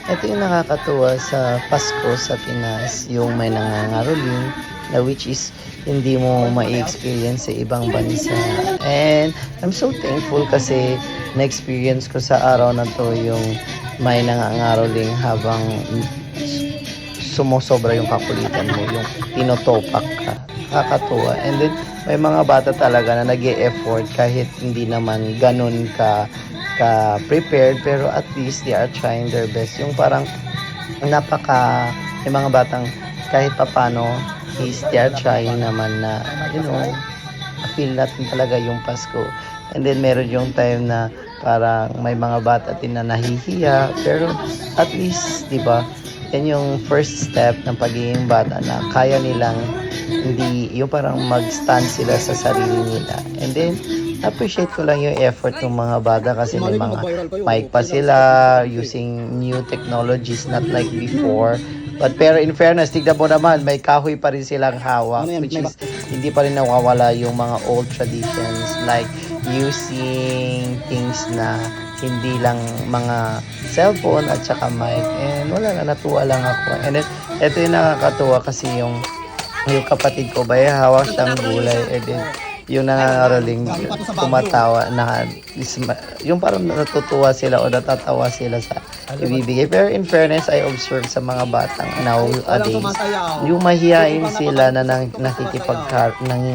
Ito yung nakakatuwa sa Pasko sa Pinas, yung may nangangaroling na which is hindi mo ma-experience sa ibang bansa. And I'm so thankful kasi na-experience ko sa araw na to yung may nangangaroling habang sumusobra yung kakulitan mo, yung tinotopak ka. Nakakatuwa. And then, may mga bata talaga na nag-e-effort kahit hindi naman ganun ka-prepared, pero at least they are trying their best. Yung parang may mga batang kahit papano, they are trying naman na, feel natin talaga yung Pasko. And then, meron yung time na parang may mga bata din na nahihiya, pero at least, di ba, yan yung first step ng pagiging bata na kaya nilang hindi, yung parang mag-stand sila sa sarili nila. And then, appreciate ko lang yung effort ng mga bata kasi may mga mic pa sila using new technologies, not like before. Pero in fairness, tignan mo naman, may kahoy pa rin silang hawak, which is hindi pa rin nawawala yung mga old traditions like using things na hindi lang mga cellphone at saka mic. And wala na, natuwa lang ako. And then, ito yung nakakatuwa kasi yung kapatid ko ba, hawak siyang gulay. And then, yung nangangaroling tumatawa na yung parang natutuwa sila o natatawa sila sa ibibigay. Pero in fairness, I observe sa mga batang nowadays, yung mahihain sila na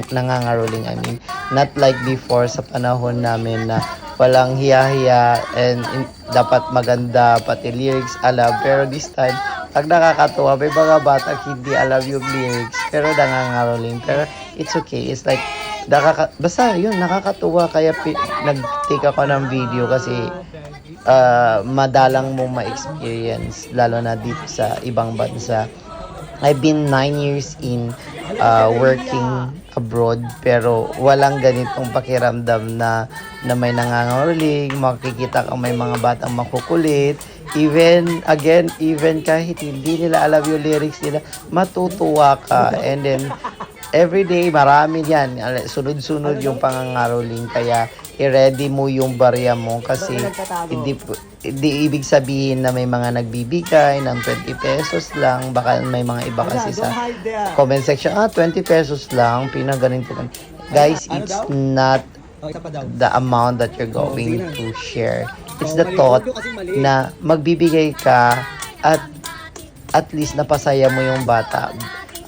nangangaroling. I mean, not like before sa panahon namin na walang hiya-hiya and dapat maganda, pati lyrics alam. Pero this time, pag nakakatuwa, may mga batang hindi alam yung lyrics pero nangangaroling. Pero it's okay. It's like, basta yun, nakakatuwa. Kaya nag-take ako ng video kasi madalang mo ma-experience, lalo na dito sa ibang bansa. I've been 9 years in working abroad, pero walang ganitong pakiramdam na may nangangaroling, makikita ka may mga batang makukulit. Even kahit hindi nila alam yung lyrics nila, matutuwa ka. And then, everyday, marami yan. Sunod-sunod yung pangangaroling. Kaya, i-ready mo yung barya mo kasi hindi ibig sabihin na may mga nagbibigay ng 20 pesos lang. Baka may mga iba kasi sa comment section, 20 pesos lang, pinaganinto. Guys, it's not the amount that you're going to share. It's the thought na magbibigay ka at least napasaya mo yung bata.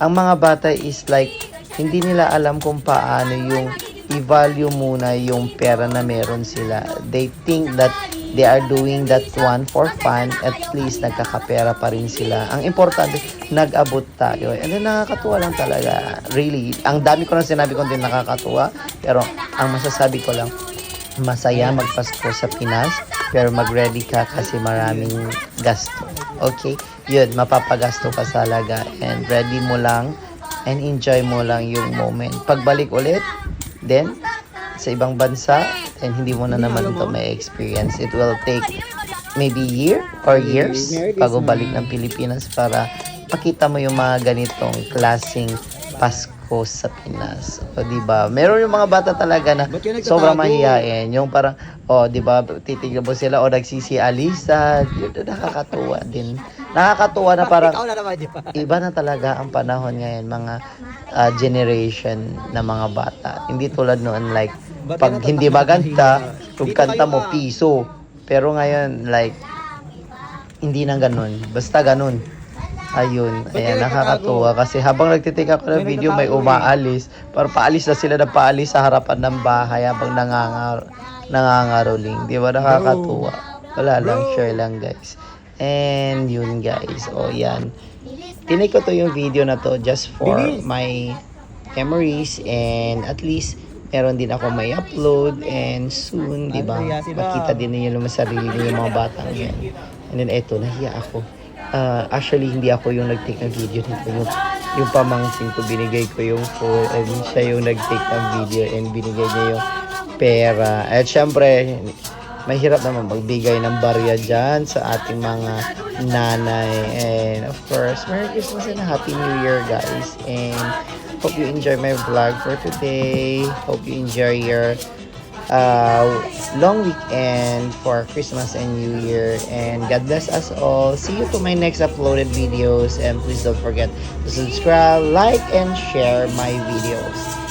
Ang mga bata is like, hindi nila alam kung paano yung i-value muna yung pera na meron sila. They think that they are doing that one for fun. At least nagkakapera pa rin sila. Ang importante, nag-abot tayo. And then nakakatuwa lang talaga. Really, ang dami ko na sinabi ko din nakakatuwa. Pero ang masasabi ko lang, masaya magpasko sa Pinas. Pero mag-ready ka kasi maraming gasto. Okay? Yun, mapapagasto ka talaga. And ready mo lang and enjoy mo lang yung moment. Pagbalik ulit, then, sa ibang bansa, and hindi mo na naman ito may experience. It will take maybe year or years bago balik ng Pilipinas para makita mo yung mga ganitong klaseng Pasko sa Pinas. O, diba? Meron yung mga bata talaga na sobrang mahihain. Yung parang, diba, titignan mo sila o nagsisialisan. Yun, nakakatuwa din. Nakakatuwa na parang iba na talaga ang panahon ngayon, mga generation na mga bata. Hindi tulad noon, like, pag hindi maganda, kung kanta mo, piso. Pero ngayon, like, hindi na ganun. Basta ganun. Ayun, ayan, nakakatuwa. Kasi habang nagtitake ako ng video, may umaalis. Para paalis na sila na paalis sa harapan ng bahay habang nangangaroling. Di ba, nakakatuwa? Wala lang, share lang, guys. And yun, guys. O, yan. Tinake ko to yung video na to just for my memories, and at least meron din ako may upload, and soon, di ba, makita din ninyo naman sarili yung mga batang yan. And then eto, nahiya ako. Actually, hindi ako yung nag-take ng video nito. Yung pamangkin ko, binigay ko yung phone, and siya yung nag-take ng video and binigay niya yung pera. At syempre, mahirap naman magbigay ng barya dyan sa ating mga nanay. And of course, Merry Christmas and Happy New Year, guys. And hope you enjoy my vlog for today. Hope you enjoy your long weekend for Christmas and New Year. And God bless us all. See you to my next uploaded videos. And please don't forget to subscribe, like, and share my videos.